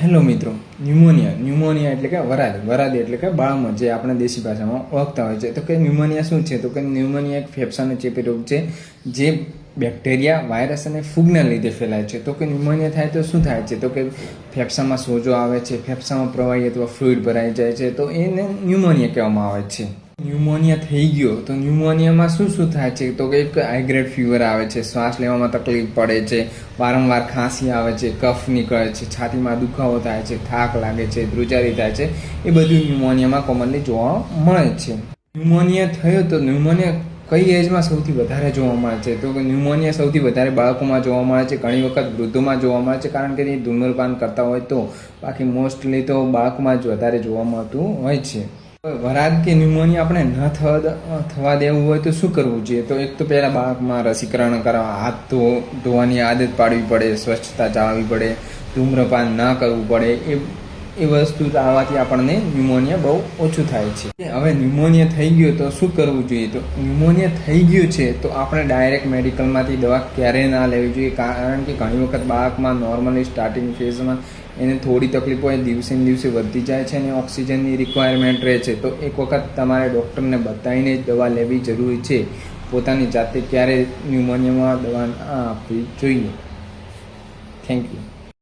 Hello મિત્રો, pneumonia એટલે કે વરાદી એટલે કે બાળમાં જે આપણે દેશી ભાષામાં ઓળખતા હોય છે. તો કે ન્યુમોનિયા શું છે? તો કે ન્યુમોનિયા એક ફેફસાનો ચેપી રોગ છે જે બેક્ટેરિયા, વાયરસ અને ફૂગના લીધે ફેલાય છે. તો કે ન્યુમોનિયા થાય તો શું થાય છે? તો કે ફેફસામાં સોજો આવે છે, ફેફસામાં પ્રવાહી અથવા ફ્લુઇડ ભરાઈ જાય છે, તો એને ન્યુમોનિયા કહેવામાં આવે છે. ન્યુમોનિયા થઈ ગયો તો ન્યુમોનિયામાં શું થાય છે? તો કે એક હાઈ ગ્રેડ ફીવર આવે છે, શ્વાસ લેવામાં તકલીફ પડે છે, વારંવાર ખાંસી આવે છે, કફ નીકળે છે, છાતીમાં દુખાવો થાય છે, થાક લાગે છે, ધ્રુજારી થાય છે. એ બધું ન્યુમોનિયામાં કોમનલી જોવા મળે છે. ન્યુમોનિયા થયો તો ન્યુમોનિયા કઈ એજમાં સૌથી વધારે જોવા મળે છે? તો કે ન્યુમોનિયા સૌથી વધારે બાળકોમાં જોવા મળે છે, ઘણી વખત વૃદ્ધોમાં જોવા મળે છે, કારણ કે તે ધૂમ્રપાન કરતા હોય તો. બાકી મોસ્ટલી તો બાળકોમાં જ વધારે જોવા મળતું હોય છે. વરાદ કે ન્યુમોનિયા આપણે ન થવા દેવું હોય તો શું કરવું જોઈએ? તો એક તો પહેલાં બાળકમાં રસીકરણ કરવા, હાથ ધોવાની આદત પાડવી પડે, સ્વચ્છતા જાળવવી પડે, ધૂમ્રપાન ન કરવું પડે. એ વસ્તુ આવવાથી આપણને ન્યુમોનિયા બહુ ઓછું થાય છે. હવે ન્યુમોનિયા થઈ ગયો તો શું કરવું જોઈએ? તો ન્યુમોનિયા થઈ ગયું છે તો આપણે ડાયરેક્ટ મેડિકલમાંથી દવા ક્યારેય ના લેવી જોઈએ, કારણ કે ઘણી વખત બાળકમાં નોર્મલી સ્ટાર્ટિંગ ફેઝમાં એને થોડી તકલીફ હોય, દિવસે ને દિવસે વધતી જાય છે અને ઓક્સિજનની રિક્વાયરમેન્ટ રહે છે. તો એક વખત તમારે ડૉક્ટરને બતાવીને જ દવા લેવી જરૂરી છે. પોતાની જાતે ક્યારેય ન્યુમોનિયામાં દવા આપવી જોઈએ. Thank you.